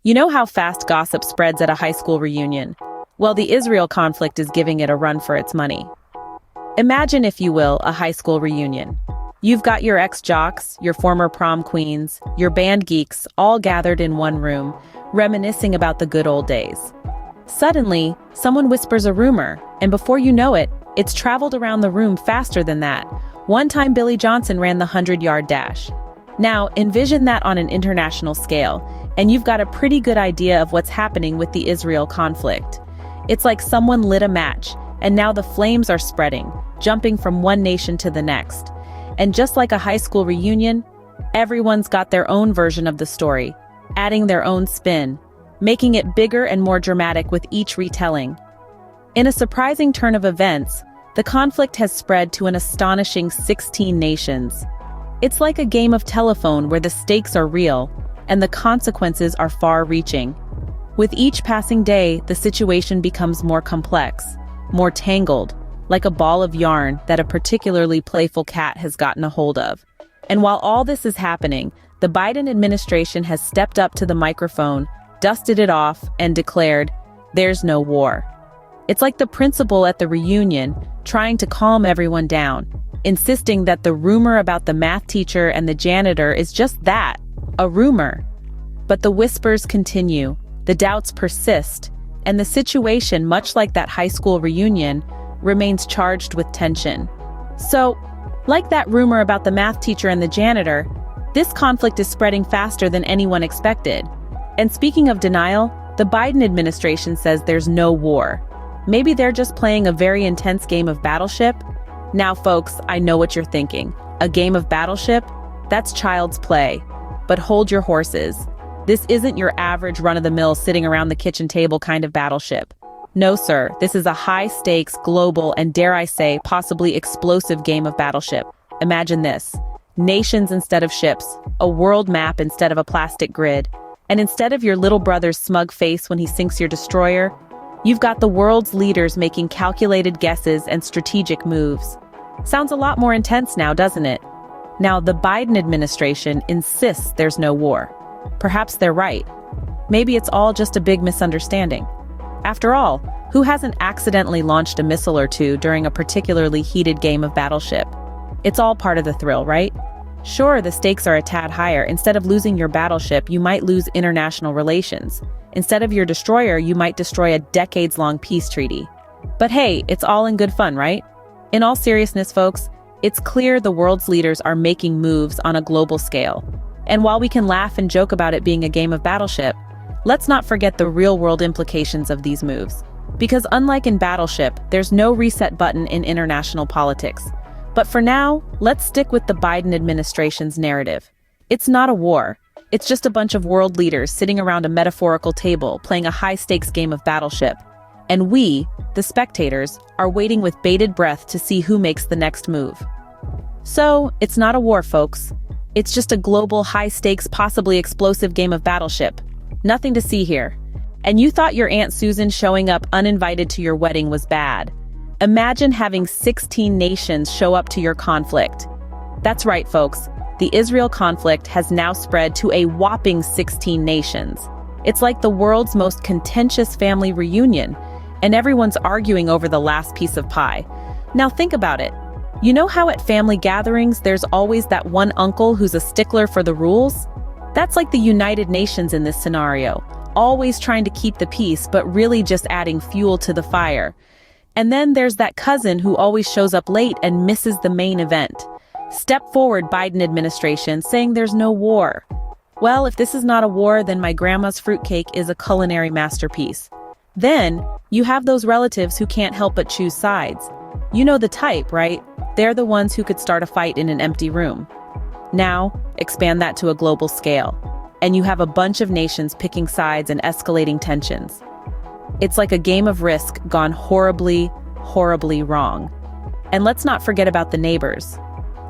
You know how fast gossip spreads at a high school reunion? Well, the Israel conflict is giving it a run for its money. Imagine, if you will, a high school reunion. You've got your ex-jocks, your former prom queens, your band geeks all gathered in one room, reminiscing about the good old days. Suddenly, someone whispers a rumor, and before you know it, it's traveled around the room faster than that. One time Billy Johnson ran the 100-yard dash. Now, envision that on an international scale, and you've got a pretty good idea of what's happening with the Israel conflict. It's like someone lit a match, and now the flames are spreading, jumping from one nation to the next. And just like a high school reunion, everyone's got their own version of the story, adding their own spin, making it bigger and more dramatic with each retelling. In a surprising turn of events, the conflict has spread to an astonishing 16 nations. It's like a game of telephone where the stakes are real, and the consequences are far-reaching. With each passing day, the situation becomes more complex, more tangled, like a ball of yarn that a particularly playful cat has gotten a hold of. And while all this is happening, the Biden administration has stepped up to the microphone, dusted it off, and declared, "There's no war." It's like the principal at the reunion, trying to calm everyone down, insisting that the rumor about the math teacher and the janitor is just that, a rumor. But the whispers continue, the doubts persist, and the situation, much like that high school reunion, remains charged with tension. So, like that rumor about the math teacher and the janitor, this conflict is spreading faster than anyone expected. And speaking of denial, the Biden administration says there's no war. Maybe they're just playing a very intense game of Battleship? Now, folks, I know what you're thinking. A game of Battleship? That's child's play. But hold your horses. This isn't your average run-of-the-mill sitting around the kitchen table kind of battleship. No, sir, this is a high-stakes, global, and dare I say, possibly explosive game of Battleship. Imagine this. Nations instead of ships, a world map instead of a plastic grid, and instead of your little brother's smug face when he sinks your destroyer, you've got the world's leaders making calculated guesses and strategic moves. Sounds a lot more intense now, doesn't it? Now, the Biden administration insists there's no war. Perhaps they're right. Maybe it's all just a big misunderstanding. After all, who hasn't accidentally launched a missile or two during a particularly heated game of Battleship? It's all part of the thrill, right? Sure, the stakes are a tad higher. Instead of losing your battleship, you might lose international relations. Instead of your destroyer, you might destroy a decades-long peace treaty. But hey, it's all in good fun, right? In all seriousness, folks, it's clear the world's leaders are making moves on a global scale. And while we can laugh and joke about it being a game of Battleship, let's not forget the real-world implications of these moves. Because unlike in Battleship, there's no reset button in international politics. But for now, let's stick with the Biden administration's narrative. It's not a war. It's just a bunch of world leaders sitting around a metaphorical table playing a high-stakes game of Battleship. And we, the spectators, are waiting with bated breath to see who makes the next move. So, it's not a war, folks. It's just a global, high-stakes, possibly explosive game of Battleship. Nothing to see here. And you thought your Aunt Susan showing up uninvited to your wedding was bad. Imagine having 16 nations show up to your conflict. That's right, folks. The Israel conflict has now spread to a whopping 16 nations. It's like the world's most contentious family reunion, and everyone's arguing over the last piece of pie. Now think about it. You know how at family gatherings there's always that one uncle who's a stickler for the rules? That's like the United Nations in this scenario, always trying to keep the peace but really just adding fuel to the fire. And then there's that cousin who always shows up late and misses the main event. Step forward, Biden administration, saying there's no war. Well, if this is not a war, then my grandma's fruitcake is a culinary masterpiece. Then, you have those relatives who can't help but choose sides. You know the type, right? They're the ones who could start a fight in an empty room. Now, expand that to a global scale, and you have a bunch of nations picking sides and escalating tensions. It's like a game of Risk gone horribly, horribly wrong. And let's not forget about the neighbors.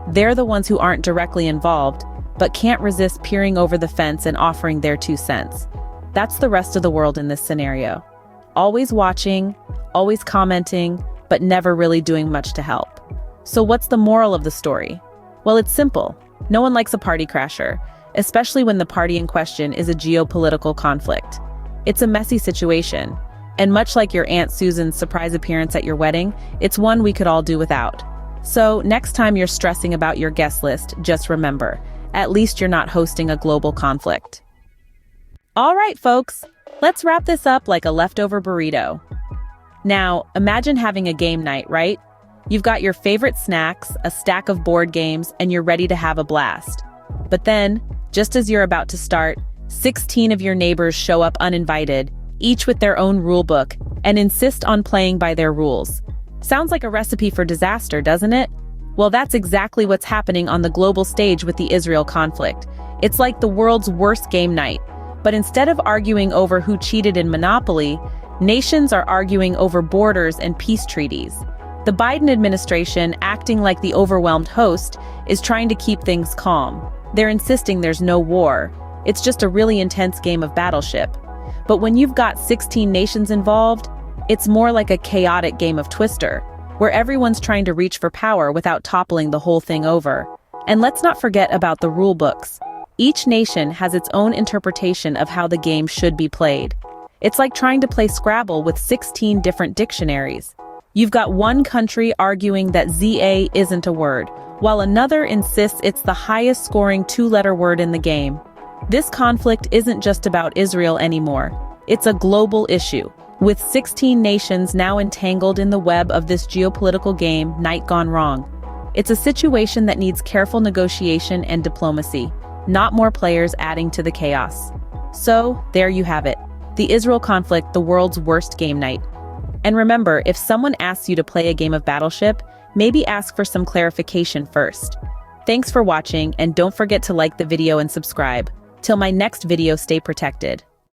They're the ones who aren't directly involved, but can't resist peering over the fence and offering their 2 cents. That's the rest of the world in this scenario. Always watching, always commenting, but never really doing much to help. So what's the moral of the story? Well, it's simple. No one likes a party crasher. especially when the party in question is a geopolitical conflict. It's a messy situation, and much like your Aunt Susan's surprise appearance at your wedding, it's one we could all do without. So, next time you're stressing about your guest list, just remember, at least you're not hosting a global conflict. All right, folks, let's wrap this up like a leftover burrito. Now, imagine having a game night, right? You've got your favorite snacks, a stack of board games, and you're ready to have a blast. But then, just as you're about to start, 16 of your neighbors show up uninvited, each with their own rule book, and insist on playing by their rules. Sounds like a recipe for disaster, doesn't it? Well, that's exactly what's happening on the global stage with the Israel conflict. It's like the world's worst game night. But instead of arguing over who cheated in Monopoly, nations are arguing over borders and peace treaties. The Biden administration, acting like the overwhelmed host, is trying to keep things calm. They're insisting there's no war. It's just a really intense game of battleship. But when you've got 16 nations involved, it's more like a chaotic game of Twister, where everyone's trying to reach for power without toppling the whole thing over. And let's not forget about the rule books. Each nation has its own interpretation of how the game should be played. It's like trying to play Scrabble with 16 different dictionaries. You've got one country arguing that ZA isn't a word, while another insists it's the highest scoring two-letter word in the game. This conflict isn't just about Israel anymore. It's a global issue, with 16 nations now entangled in the web of this geopolitical game night gone wrong. It's a situation that needs careful negotiation and diplomacy, not more players adding to the chaos. So, there you have it. The Israel conflict, the world's worst game night. And remember, if someone asks you to play a game of Battleship, maybe ask for some clarification first. Thanks for watching, and don't forget to like the video and subscribe. Till my next video, stay protected.